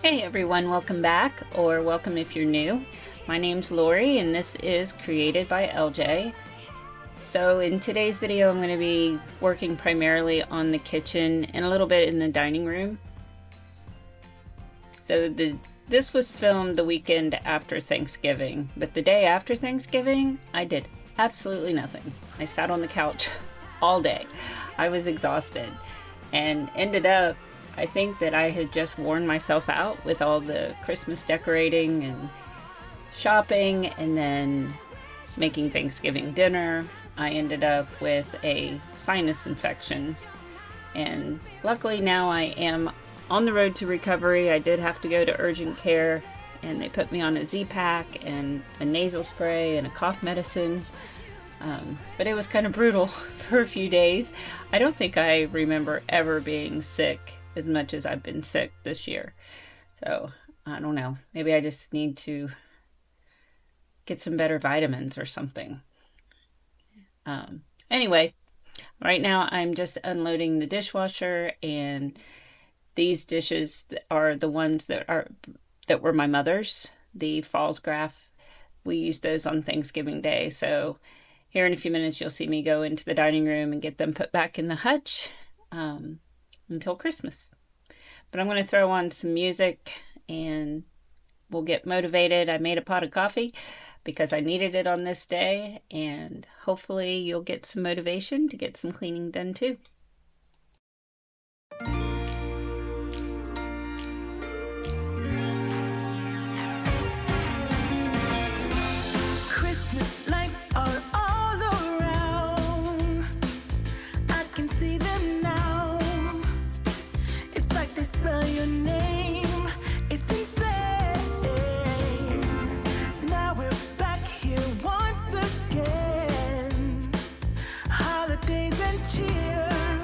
Hey everyone, welcome back, or welcome if you're new. My name's Lori and this is Created by LJ. So in today's video I'm going to be working primarily on the kitchen and a little bit in the dining room. So this was filmed the weekend after Thanksgiving, but the day after Thanksgiving I did absolutely nothing. I sat on the couch all day. I was exhausted and ended up, I think that I had just worn myself out with all the Christmas decorating and shopping and then making Thanksgiving dinner. I ended up with a sinus infection, and luckily now I am on the road to recovery. I did have to go to urgent care and they put me on a Z-Pack and a nasal spray and a cough medicine. But it was kind of brutal for a few days. I don't think I remember ever being sick as much as I've been sick this year. So I don't know. Maybe I just need to get some better vitamins or something. Anyway, right now I'm just unloading the dishwasher, and these dishes are the ones that were my mother's. The Pfalzgraff. We used those on Thanksgiving Day. So here in a few minutes you'll see me go into the dining room and get them put back in the hutch. Until Christmas. But I'm going to throw on some music and we'll get motivated. I made a pot of coffee because I needed it on this day, and hopefully you'll get some motivation to get some cleaning done too. Christmas lights are all around. I can see them now. It's like they spell your name. It's insane. Now we're back here once again. Holidays and cheer.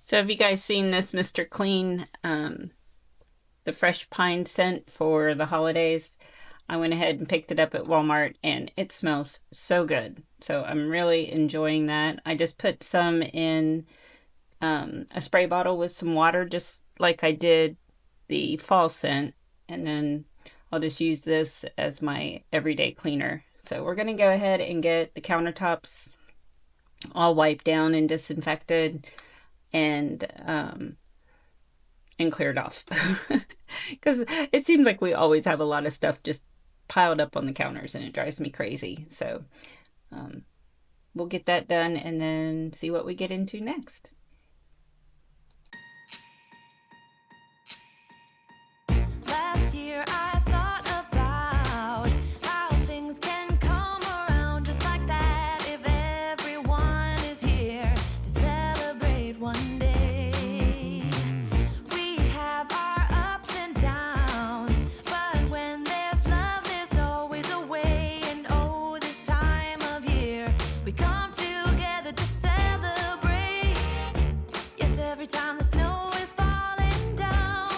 So have you guys seen this Mr. Clean, the fresh pine scent for the holidays? I went ahead and picked it up at Walmart and it smells so good. So I'm really enjoying that. I just put some in a spray bottle with some water, just like I did the fall scent, and then I'll just use this as my everyday cleaner. So we're going to go ahead and get the countertops all wiped down and disinfected and cleared off because it seems like we always have a lot of stuff just piled up on the counters and it drives me crazy. So um, we'll get that done and then see what we get into next. Last year I thought about how things can come around just like that if everyone is here to celebrate one day. We have our ups and downs, but when there's love, there's always a way. And oh, this time of year, we come together to celebrate. Yes, every time the snow is falling down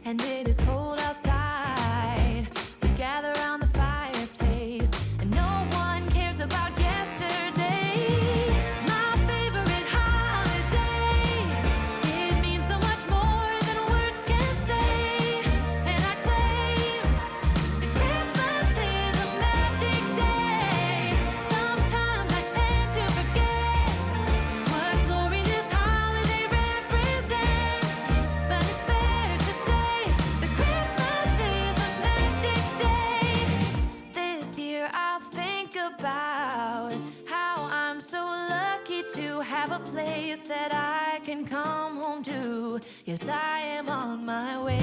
and it is cold outside, we gather around the fireplace and no one cares about yesterday. My favorite holiday, it means so much more than words can say. And I claim that Christmas is a magic day. Sometimes I tend to forget what glory this holiday represents, but it's fair to say that Christmas is a magic day. This year I'll think about how I'm so lucky to have a place that I can come home to. Yes, I am on my way.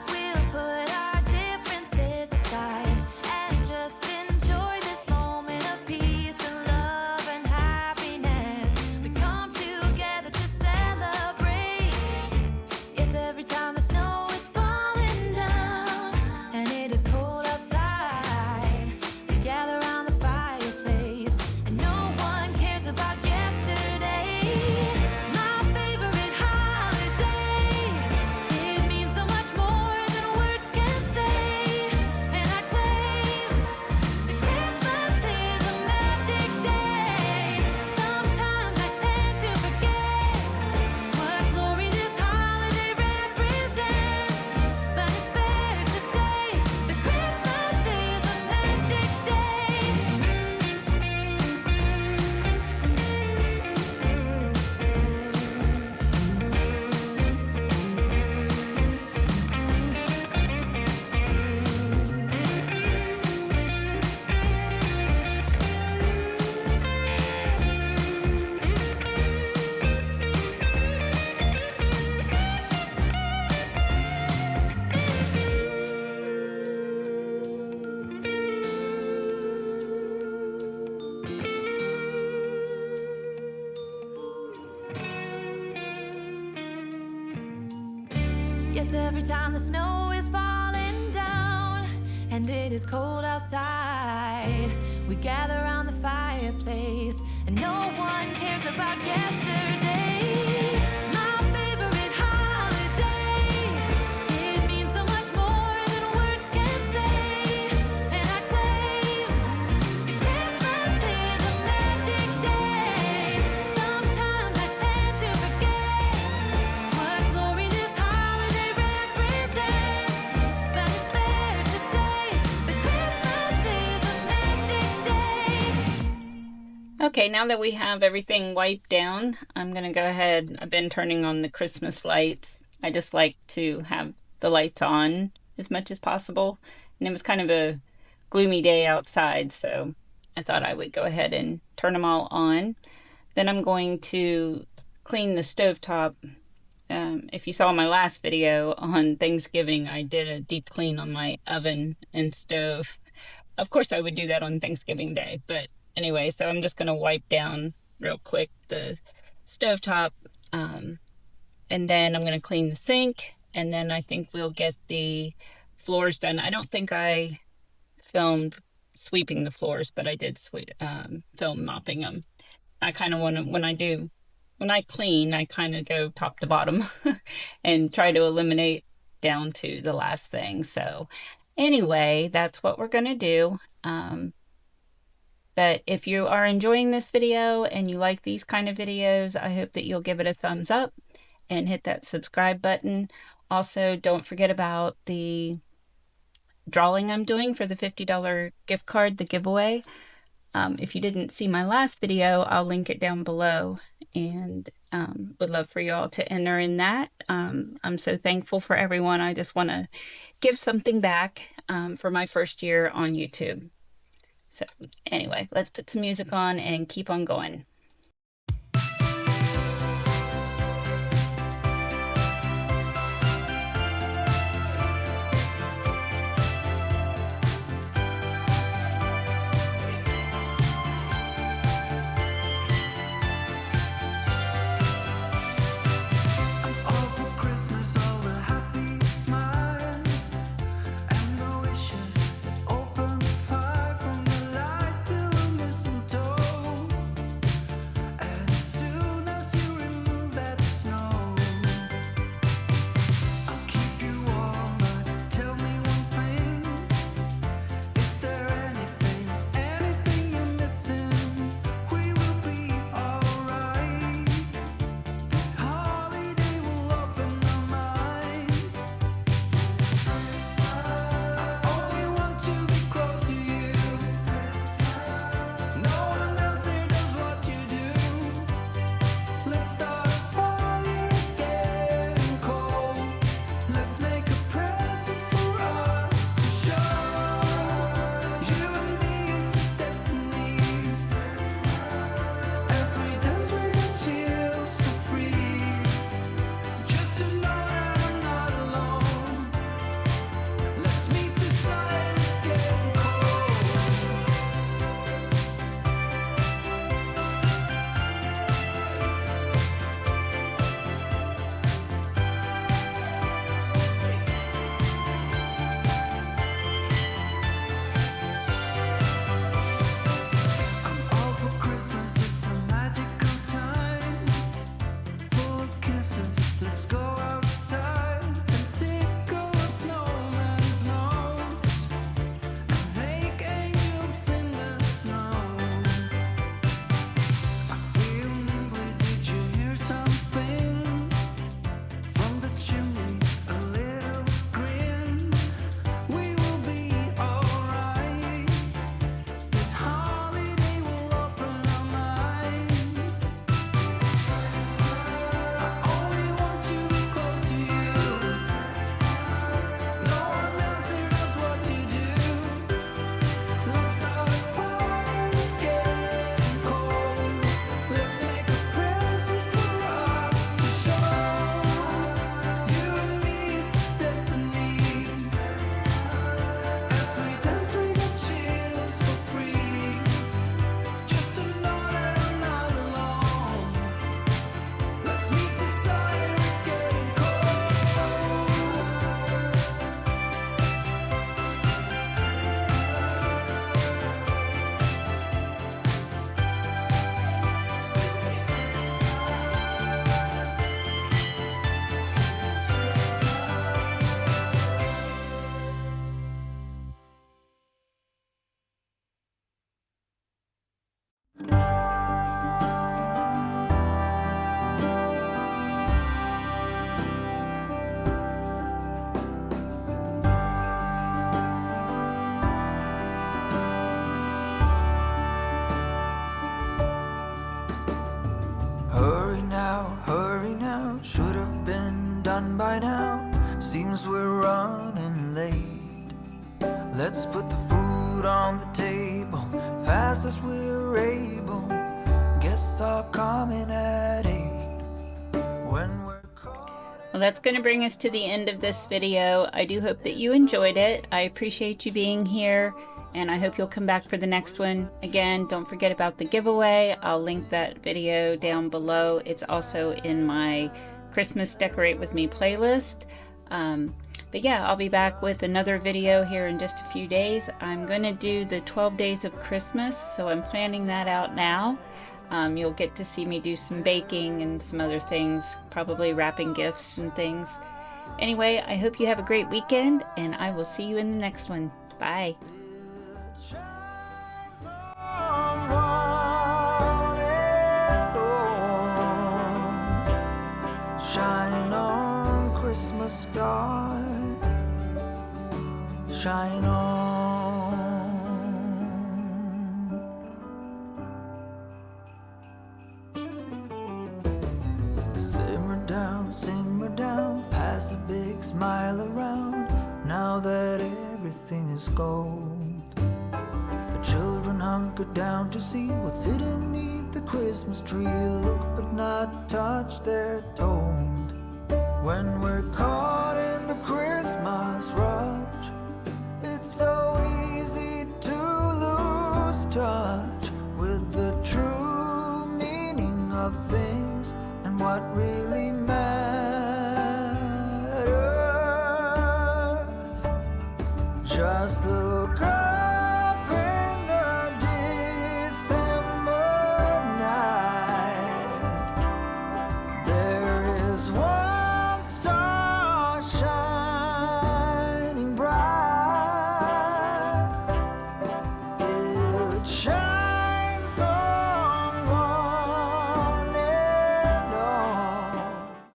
We'll put our differences aside and just enjoy this moment of peace and love and happiness. We come together to celebrate. Yes, every time the snow is falling down and it is cold outside, we gather around the fireplace and no one cares about yesterday. My favorite holiday, it means so much more than words can say. And I claim that Christmas is a magic day. Sometimes I tend to forget what glory this holiday represents, but it's fair to say that Christmas is a magic Yes, every time the snow is falling down and it is cold outside, we gather around the fireplace and no one cares about yesterday. My favorite holiday, it means so much more than words can say. And I claim that Christmas is a magic day. Sometimes I tend to forget what glory this holiday represents, but it's fair to say that Christmas is a magic day. Okay, now that we have everything wiped down, I'm gonna go ahead. I've been turning on the Christmas lights. I just like to have the lights on as much as possible. And it was kind of a gloomy day outside, so I thought I would go ahead and turn them all on. Then I'm going to clean the stovetop. If you saw my last video on Thanksgiving, I did a deep clean on my oven and stove. Of course, I would do that on Thanksgiving Day, but anyway, so I'm just going to wipe down real quick the stovetop, and then I'm going to clean the sink, and then I think we'll get the floors done. I don't think I filmed sweeping the floors, but I did film mopping them. I kind of want to, when I do when I clean, I kind of go top to bottom and try to eliminate down to the last thing. So anyway, that's what we're going to do. But if you are enjoying this video and you like these kind of videos, I hope that you'll give it a thumbs up and hit that subscribe button. Also, don't forget about the drawing I'm doing for the $50 gift card, the giveaway. If you didn't see my last video, I'll link it down below, and would love for you all to enter in that. I'm so thankful for everyone. I just want to give something back for my first year on YouTube. So anyway, let's put some music on and keep on going. Hurry now, should have been done by now. Seems we're running late. Let's put the food on the table, fast as we're able. Guests are coming at 8. When we're caught. Well, that's going to bring us to the end of this video. I do hope that you enjoyed it. I appreciate you being here, and I hope you'll come back for the next one. Again, don't forget about the giveaway. I'll link that video down below. It's also in my Christmas Decorate With Me playlist. But yeah, I'll be back with another video here in just a few days. I'm going to do the 12 days of Christmas, so I'm planning that out now. You'll get to see me do some baking and some other things, probably wrapping gifts and things. Anyway, I hope you have a great weekend, and I will see you in the next one. Bye. Shine on, Christmas star. Shine on. Simmer down, pass a big smile around. Now that everything is gold, the children hunker down to see what's hidden beneath the Christmas tree. Look but not touch, they're told. When we're caught in the Christmas rush, it's so easy to lose touch with the true meaning of things and what really